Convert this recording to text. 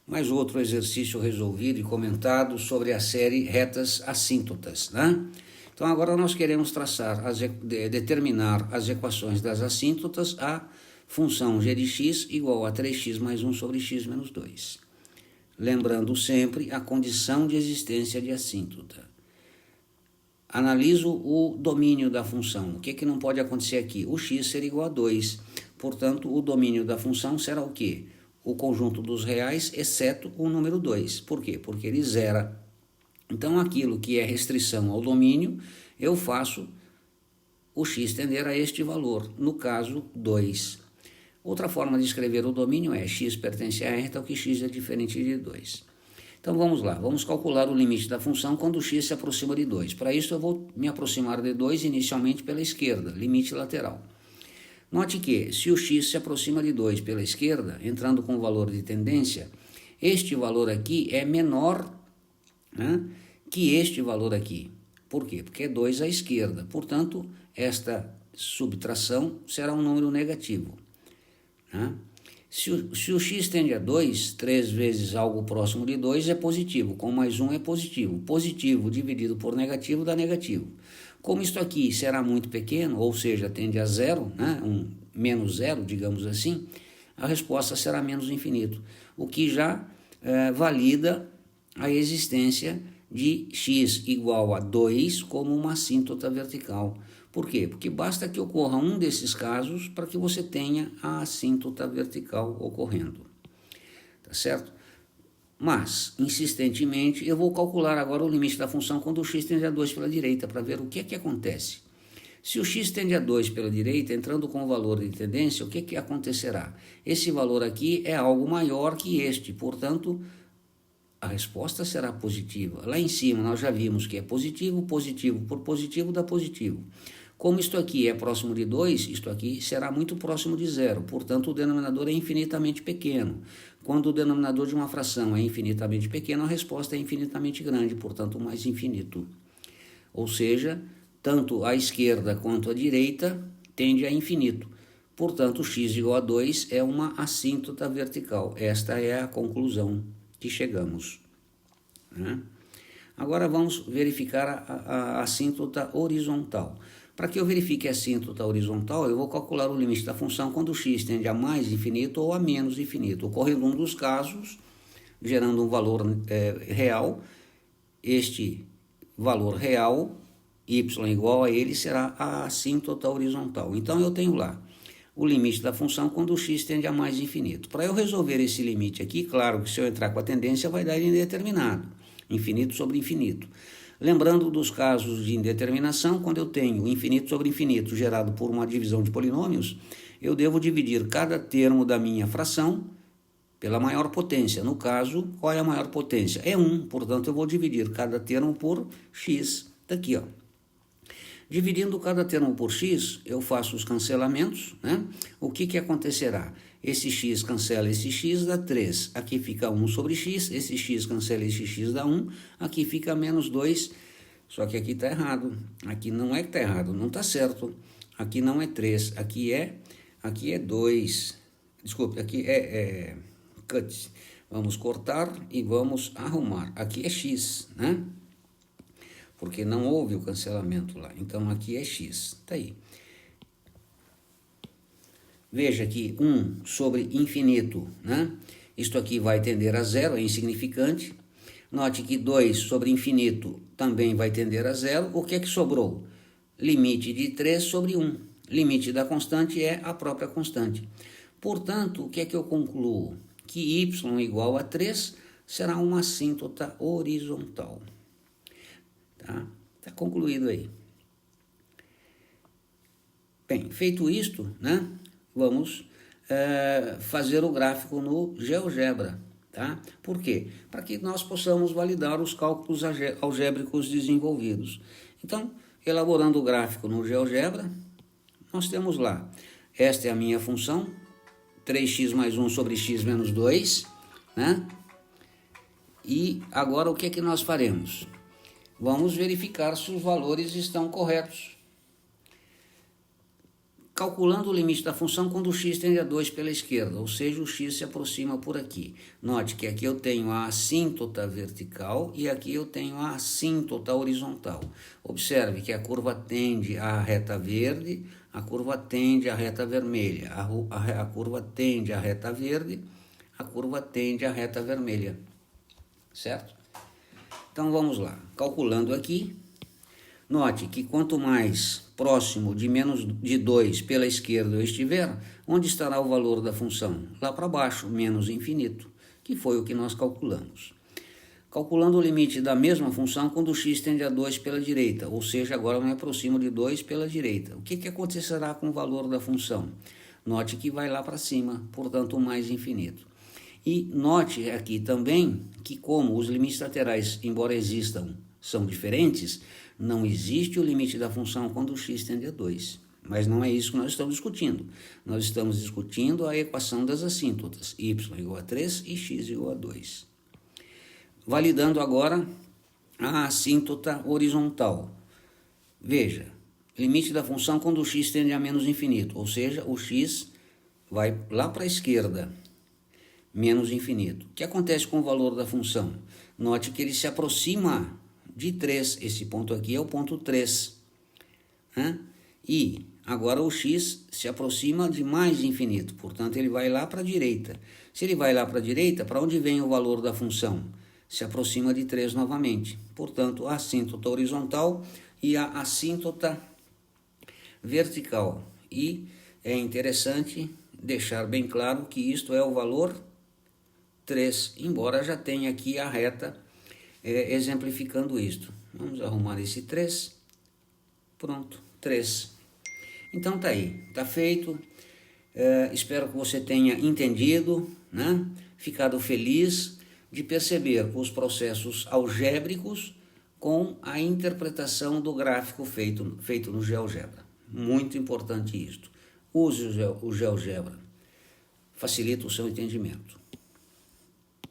mais outro exercício resolvido e comentado sobre a série retas assíntotas, né? Então agora nós queremos determinar as equações das assíntotas a função g de x igual a 3x mais 1 sobre x menos 2. Lembrando sempre a condição de existência de assíntota. Analiso o domínio da função. O que não pode acontecer aqui? O x será igual a 2. Portanto, o domínio da função será o quê? O conjunto dos reais, exceto o número 2. Por quê? Porque ele zera. Então, aquilo que é restrição ao domínio, eu faço o x tender a este valor, no caso, 2. Outra forma de escrever o domínio é x pertence a R, tal que x é diferente de 2. Então, vamos lá. Vamos calcular o limite da função quando x se aproxima de 2. Para isso, eu vou me aproximar de 2 inicialmente pela esquerda, limite lateral. Note que, se o x se aproxima de 2 pela esquerda, entrando com o valor de tendência, este valor aqui é menor, né, que este valor aqui. Por quê? Porque é 2 à esquerda. Portanto, esta subtração será um número negativo. Né? Se o x tende a 2, 3 vezes algo próximo de 2 é positivo, com mais 1 é positivo. Positivo dividido por negativo dá negativo. Como isto aqui será muito pequeno, ou seja, tende a zero, né, menos zero, digamos assim, a resposta será menos infinito, o que já valida a existência de x igual a 2 como uma assíntota vertical. Por quê? Porque basta que ocorra um desses casos para que você tenha a assíntota vertical ocorrendo. Tá certo? Mas, insistentemente, eu vou calcular agora o limite da função quando o x tende a 2 pela direita, para ver o que é que acontece. Se o x tende a 2 pela direita, entrando com o valor de tendência, o que é que acontecerá? Esse valor aqui é algo maior que este, portanto, a resposta será positiva. Lá em cima nós já vimos que é positivo, positivo por positivo dá positivo. Como isto aqui é próximo de 2, isto aqui será muito próximo de zero, portanto o denominador é infinitamente pequeno. Quando o denominador de uma fração é infinitamente pequeno, a resposta é infinitamente grande, portanto mais infinito. Ou seja, tanto a esquerda quanto a direita tende a infinito. Portanto, x igual a 2 é uma assíntota vertical. Esta é a conclusão que chegamos. Né? Agora vamos verificar a assíntota horizontal. Para que eu verifique a assíntota horizontal, eu vou calcular o limite da função quando o x tende a mais infinito ou a menos infinito. Ocorrendo um dos casos, gerando um valor real, este valor real, y igual a ele, será a assíntota horizontal. Então eu tenho lá o limite da função quando o x tende a mais infinito. Para eu resolver esse limite aqui, claro que se eu entrar com a tendência vai dar indeterminado, infinito sobre infinito. Lembrando dos casos de indeterminação, quando eu tenho infinito sobre infinito gerado por uma divisão de polinômios, eu devo dividir cada termo da minha fração pela maior potência. No caso, qual é a maior potência? É 1, portanto eu vou dividir cada termo por x. Daqui, ó. Dividindo cada termo por x, eu faço os cancelamentos, né? O que acontecerá? Esse x cancela esse x, dá 3. Aqui fica 1 sobre x, esse x cancela esse x, dá 1. Aqui fica menos 2, só que aqui está errado. Aqui não é que está errado, não está certo. Aqui não é 3, aqui é 2. Desculpe, aqui é cut. Vamos cortar e vamos arrumar. Aqui é x, né? Porque não houve o cancelamento lá. Então, aqui é x. Está aí. Veja que 1 sobre infinito, né? Isto aqui vai tender a zero, é insignificante. Note que 2 sobre infinito também vai tender a zero. O que é que sobrou? Limite de 3 sobre 1. Limite da constante é a própria constante. Portanto, o que é que eu concluo? Que y igual a 3 será uma assíntota horizontal. Tá concluído aí. Bem, feito isto, né, vamos fazer o gráfico no GeoGebra. Tá? Por quê? Para que nós possamos validar os cálculos algébricos desenvolvidos. Então, elaborando o gráfico no GeoGebra, nós temos lá, esta é a minha função, 3x mais 1 sobre x menos 2, né? E agora o que é que nós faremos? Vamos verificar se os valores estão corretos. calculando o limite da função quando o x tende a 2 pela esquerda, ou seja, o x se aproxima por aqui. Note que aqui eu tenho a assíntota vertical e aqui eu tenho a assíntota horizontal. Observe que a curva tende à reta verde, a curva tende à reta vermelha, a curva tende à reta verde, a curva tende à reta vermelha, certo? Então vamos lá, calculando aqui. Note que quanto mais próximo de menos de 2 pela esquerda eu estiver, onde estará o valor da função? Lá para baixo, menos infinito, que foi o que nós calculamos. Calculando o limite da mesma função quando o x tende a 2 pela direita, ou seja, agora eu me aproximo de 2 pela direita. O que acontecerá com o valor da função? Note que vai lá para cima, portanto, mais infinito. E note aqui também que como os limites laterais, embora existam, são diferentes, não existe o limite da função quando o x tende a 2. Mas não é isso que nós estamos discutindo. Nós estamos discutindo a equação das assíntotas, y igual a 3 e x igual a 2. Validando agora a assíntota horizontal. Veja, limite da função quando o x tende a menos infinito, ou seja, o x vai lá para a esquerda, menos infinito. O que acontece com o valor da função? Note que ele se aproxima de 3, esse ponto aqui é o ponto 3. E agora o x se aproxima de mais infinito, portanto ele vai lá para a direita. Se ele vai lá para a direita, para onde vem o valor da função? Se aproxima de 3 novamente. Portanto, a assíntota horizontal e a assíntota vertical. E é interessante deixar bem claro que isto é o valor 3, embora já tenha aqui a reta exemplificando isto. Vamos arrumar esse 3. Pronto, 3. Então tá aí, tá feito. Espero que você tenha entendido, né? Ficado feliz de perceber os processos algébricos com a interpretação do gráfico feito no GeoGebra. Muito importante isto. Use o GeoGebra. Facilita o seu entendimento.